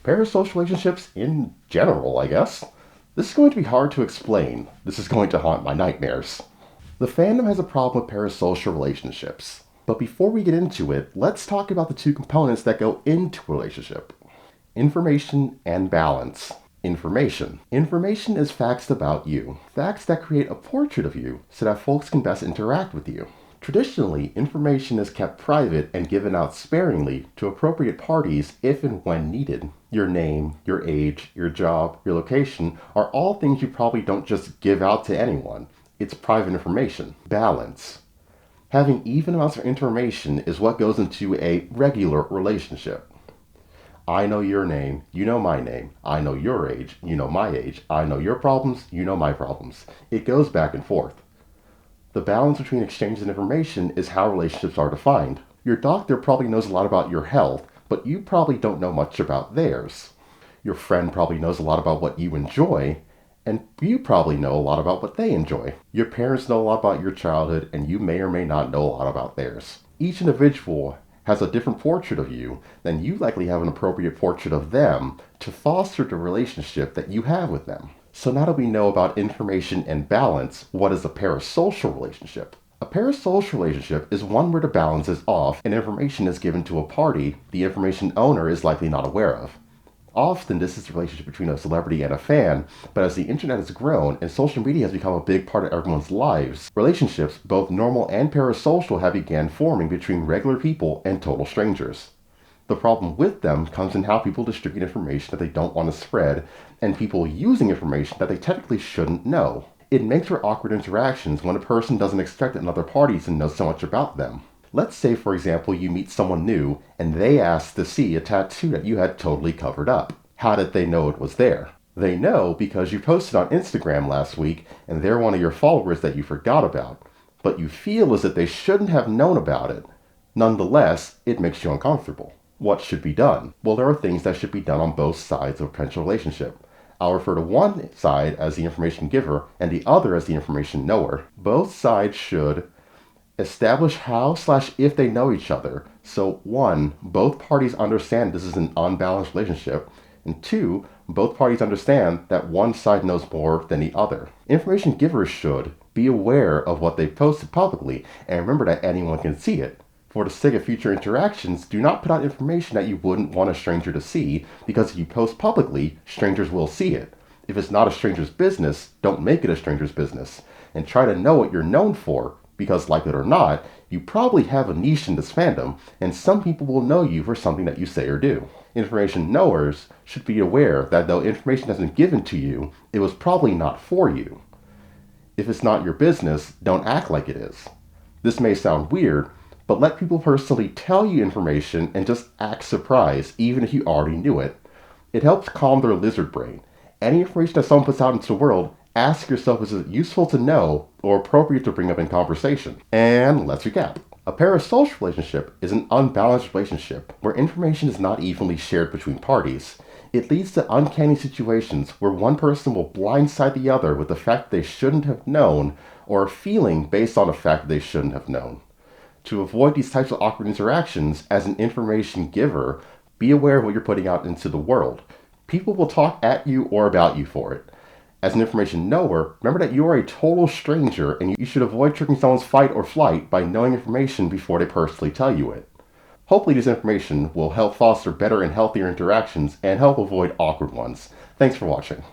Parasocial relationships in general, I guess. This is going to be hard to explain. This is going to haunt my nightmares. The fandom has a problem with parasocial relationships. But before we get into it, let's talk about the two components that go into a relationship. Information and balance. Information. Information is facts about you. Facts that create a portrait of you so that folks can best interact with you. Traditionally, information is kept private and given out sparingly to appropriate parties if and when needed. Your name, your age, your job, your location are all things you probably don't just give out to anyone. It's private information. Balance. Having even amounts of information is what goes into a regular relationship. I know your name, you know my name. I know your age, you know my age. I know your problems, you know my problems. It goes back and forth. The balance between exchanges of information is how relationships are defined. Your doctor probably knows a lot about your health, but you probably don't know much about theirs. Your friend probably knows a lot about what you enjoy, and you probably know a lot about what they enjoy. Your parents know a lot about your childhood, and you may or may not know a lot about theirs. Each individual has a different portrait of you, then you likely have an appropriate portrait of them to foster the relationship that you have with them. So now that we know about information and balance, what is a parasocial relationship? A parasocial relationship is one where the balance is off and information is given to a party the information owner is likely not aware of. Often this is the relationship between a celebrity and a fan, but as the internet has grown and social media has become a big part of everyone's lives, relationships, both normal and parasocial, have began forming between regular people and total strangers. The problem with them comes in how people distribute information that they don't want to spread, and people using information that they technically shouldn't know. It makes for awkward interactions when a person doesn't expect another party to know so much about them. Let's say, for example, you meet someone new and they ask to see a tattoo that you had totally covered up. How did they know it was there? They know because you posted on Instagram last week and they're one of your followers that you forgot about, but you feel as if they shouldn't have known about it. Nonetheless, it makes you uncomfortable. What should be done? Well, there are things that should be done on both sides of a potential relationship. I'll refer to one side as the information giver and the other as the information knower. Both sides should establish how/if they know each other. So 1, both parties understand this is an unbalanced relationship, and 2, both parties understand that one side knows more than the other. Information givers should be aware of what they've posted publicly and remember that anyone can see it. For the sake of future interactions, do not put out information that you wouldn't want a stranger to see, because if you post publicly, strangers will see it. If it's not a stranger's business, don't make it a stranger's business. And try to know what you're known for, because like it or not, you probably have a niche in this fandom, and some people will know you for something that you say or do. Information knowers should be aware that though information has been given to you, it was probably not for you. If it's not your business, don't act like it is. This may sound weird, but let people personally tell you information and just act surprised, even if you already knew it. It helps calm their lizard brain. Any information that someone puts out into the world, ask yourself, is it useful to know or appropriate to bring up in conversation? And let's recap. A parasocial relationship is an unbalanced relationship where information is not evenly shared between parties. It leads to uncanny situations where one person will blindside the other with a fact they shouldn't have known or a feeling based on a fact they shouldn't have known. To avoid these types of awkward interactions, as an information giver, be aware of what you're putting out into the world. People will talk at you or about you for it. As an information knower, remember that you are a total stranger and you should avoid triggering someone's fight or flight by knowing information before they personally tell you it. Hopefully this information will help foster better and healthier interactions and help avoid awkward ones. Thanks for watching.